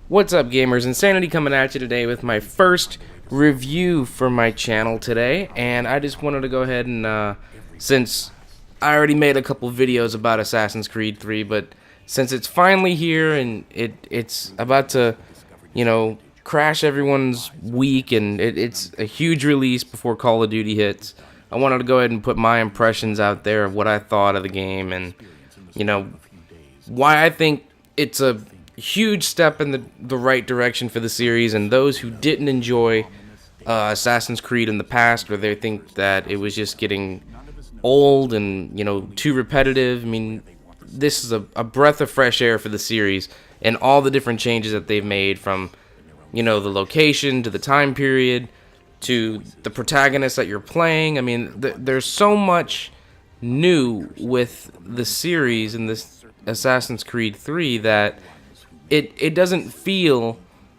What's up, gamers? Insanity coming at you today with my first review for my channel today, and I just wanted to go ahead and since I already made a couple videos about Assassin's Creed 3, but since it's finally here and it's about to, crash everyone's week, and it's a huge release before Call of Duty hits, I wanted to go ahead and put my impressions out there of what I thought of the game and, why I think it's a huge step in the right direction for the series. And those who didn't enjoy Assassin's Creed in the past, or they think that it was just getting old and too repetitive, I mean, this is a breath of fresh air for the series and all the different changes that they've made, from the location to the time period to the protagonist that you're playing. I mean, there's so much new with the series in this Assassin's Creed 3 that it doesn't feel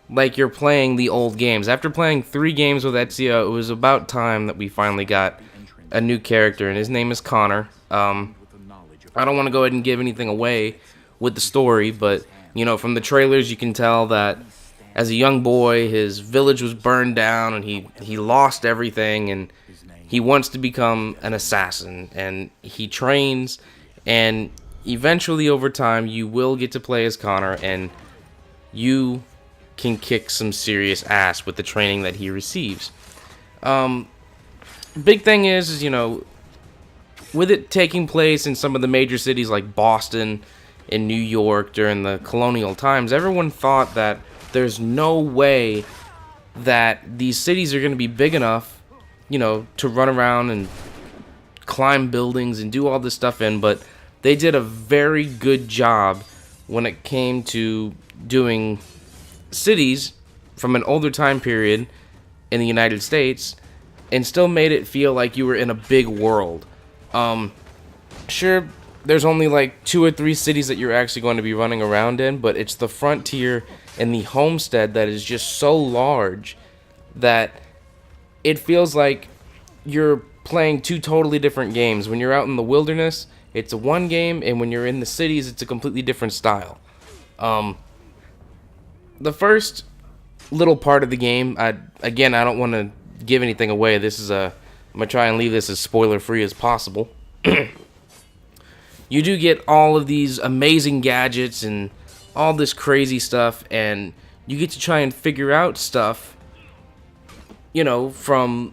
like you're playing the old games. After playing 3 games with Ezio, it was about time that we finally got a new character, and his name is Connor. I don't want to go ahead and give anything away with the story, but from the trailers you can tell that as a young boy, his village was burned down and he lost everything, and he wants to become an assassin, and he trains, and eventually over time you will get to play as Connor, and you can kick some serious ass with the training that he receives. Big thing is with it taking place in some of the major cities like Boston and New York during the colonial times, everyone thought that there's no way that these cities are going to be big enough, to run around and climb buildings and do all this stuff in, but they did a very good job when it came to doing cities from an older time period in the United States and still made it feel like you were in a big world. Sure, there's only like 2 or 3 cities that you're actually going to be running around in, but it's the frontier and the homestead that is just so large that it feels like you're playing 2 totally different games. When you're out in the wilderness, it's a one game, and when you're in the cities, it's a completely different style. The first little part of the game, I don't want to give anything away. I'm gonna try and leave this as spoiler free as possible. You do get all of these amazing gadgets and all this crazy stuff, and you get to try and figure out stuff, from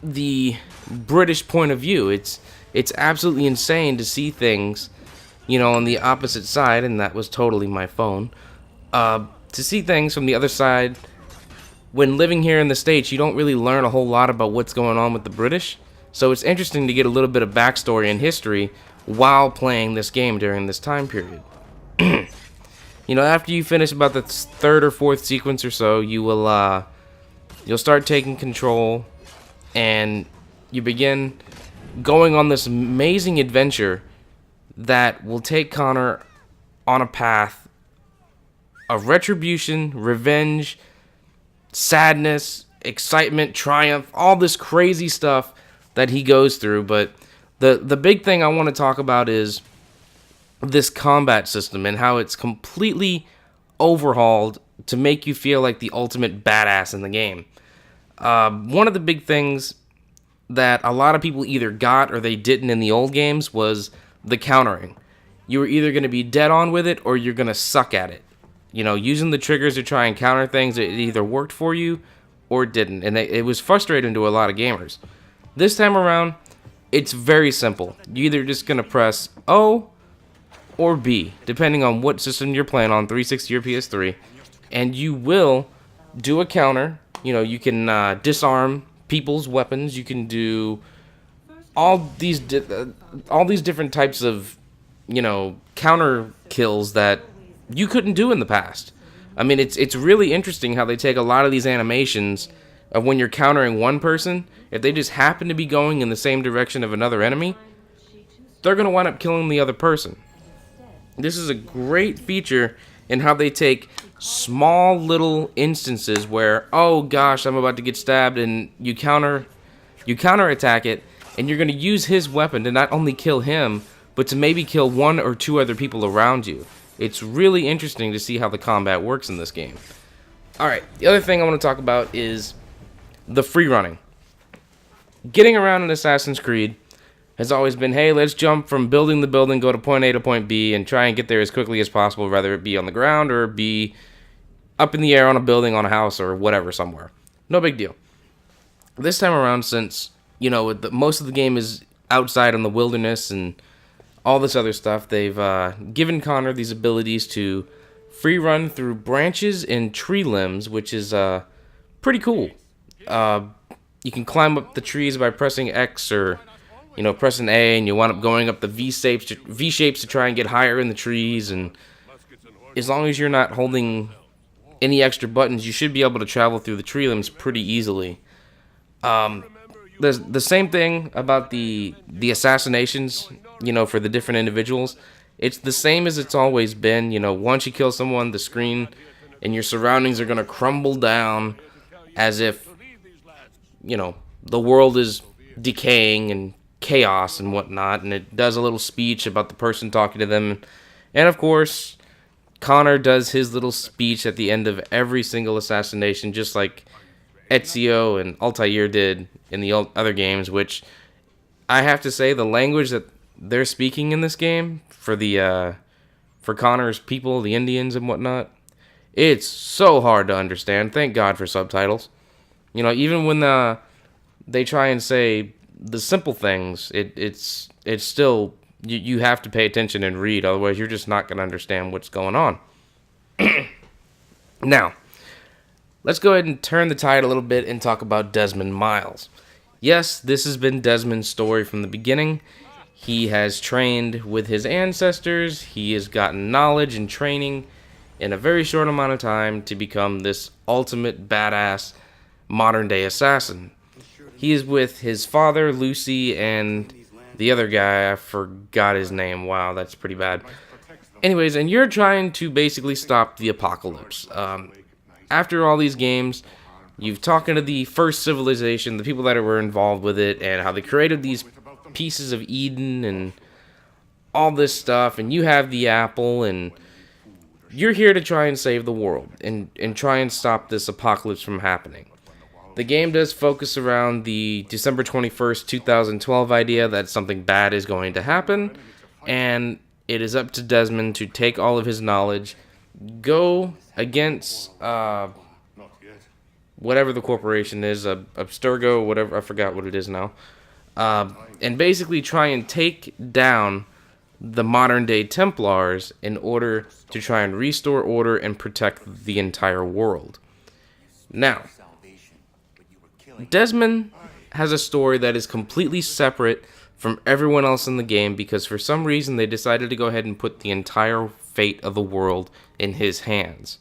the British point of view. It's absolutely insane to see things, on the opposite side, and that was totally my phone. To see things from the other side. When living here in the States, you don't really learn a whole lot about what's going on with the British, so it's interesting to get a little bit of backstory and history while playing this game during this time period. After you finish about the 3rd or 4th sequence or so, you'll start taking control, and you begin going on this amazing adventure that will take Connor on a path of retribution, revenge, sadness, excitement, triumph, all this crazy stuff that he goes through. But the big thing I want to talk about is this combat system and how it's completely overhauled to make you feel like the ultimate badass in the game. One of the big things that a lot of people either got or they didn't in the old games was the countering. You were either going to be dead on with it or you're going to suck at it. Using the triggers to try and counter things, it either worked for you or it didn't, and it was frustrating to a lot of gamers. This time around, it's very simple. You're either just going to press O or B, depending on what system you're playing on, 360 or PS3, and you will do a counter. You can disarm people's weapons. You can do all these different types of counter kills that you couldn't do in the past. I mean, it's really interesting how they take a lot of these animations of when you're countering one person. If they just happen to be going in the same direction of another enemy, they're going to wind up killing the other person. This is a great feature in how they take small little instances where, oh gosh, I'm about to get stabbed, and you counter attack it, and you're going to use his weapon to not only kill him, but to maybe kill 1 or 2 other people around you. It's really interesting to see how the combat works in this game. Alright, the other thing I want to talk about is the free running. Getting around in Assassin's Creed has always been, hey, let's jump from building to building, go to point A to point B, and try and get there as quickly as possible, whether it be on the ground or be up in the air on a building, on a house, or whatever somewhere. No big deal. This time around, since, most of the game is outside in the wilderness and all this other stuff, they've given Connor these abilities to free run through branches and tree limbs, which is pretty cool. You can climb up the trees by pressing X or pressing A, and you wind up going up the V shapes to try and get higher in the trees. And as long as you're not holding any extra buttons, you should be able to travel through the tree limbs pretty easily. There's the same thing about the assassinations, for the different individuals. It's the same as it's always been. Once you kill someone, the screen and your surroundings are going to crumble down as if, the world is decaying and chaos and whatnot, and it does a little speech about the person talking to them. And of course, Connor does his little speech at the end of every single assassination, just like Ezio and Altair did in the other games, which I have to say, the language that they're speaking in this game for Connor's people, the Indians and whatnot, it's so hard to understand. Thank God for subtitles. Even when they try and say the simple things, it's still, you have to pay attention and read, otherwise you're just not going to understand what's going on. Now, let's go ahead and turn the tide a little bit and talk about Desmond Miles. Yes, this has been Desmond's story from the beginning. He has trained with his ancestors. He has gotten knowledge and training in a very short amount of time to become this ultimate badass modern-day assassin. He is with his father, Lucy, and the other guy. I forgot his name. Wow, that's pretty bad. Anyways, and you're trying to basically stop the apocalypse. After all these games, you've talked to the first civilization, the people that were involved with it, and how they created these pieces of Eden and all this stuff, and you have the apple, and you're here to try and save the world and try and stop this apocalypse from happening. The game does focus around the December 21st, 2012 idea that something bad is going to happen, and it is up to Desmond to take all of his knowledge, go against whatever the corporation is, Abstergo, whatever, I forgot what it is now, and basically try and take down the modern-day Templars in order to try and restore order and protect the entire world. Now, Desmond has a story that is completely separate from everyone else in the game because for some reason they decided to go ahead and put the entire fate of the world in his hands.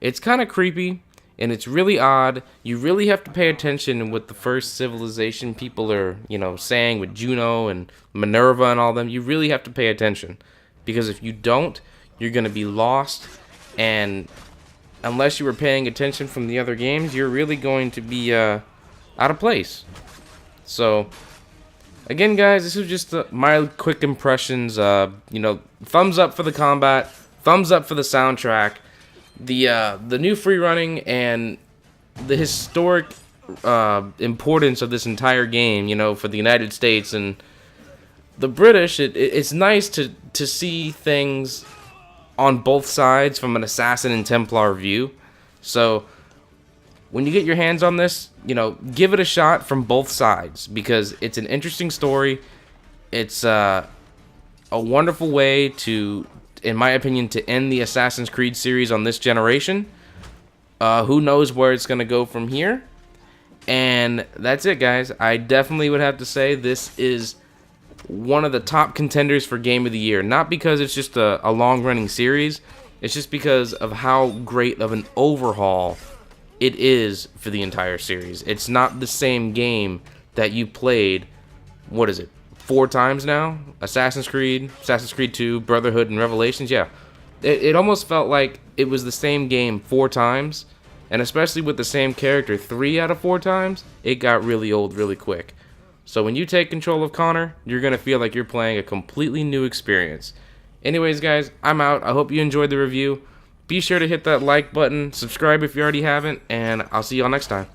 It's kind of creepy, and it's really odd. You really have to pay attention with the first civilization people are, saying with Juno and Minerva and all them. You really have to pay attention because if you don't, you're going to be lost, and unless you were paying attention from the other games, you're really going to be out of place. So, again, guys, this was just my quick impressions. Thumbs up for the combat, thumbs up for the soundtrack, the new free running, and the historic importance of this entire game. For the United States and the British. It's nice to see things on both sides from an assassin and Templar view. So when you get your hands on this, give it a shot from both sides because it's an interesting story. It's a wonderful way to, in my opinion, to end the Assassin's Creed series on this generation. Who knows where it's going to go from here. And that's it, guys. I definitely would have to say this is one of the top contenders for Game of the Year. Not because it's just a long-running series. It's just because of how great of an overhaul it is for the entire series. It's not the same game that you played, 4 times now? Assassin's Creed 2, Brotherhood, and Revelations? Yeah. It almost felt like it was the same game 4 times. And especially with the same character 3 out of 4 times, it got really old really quick. So when you take control of Connor, you're going to feel like you're playing a completely new experience. Anyways, guys, I'm out. I hope you enjoyed the review. Be sure to hit that like button, subscribe if you already haven't, and I'll see y'all next time.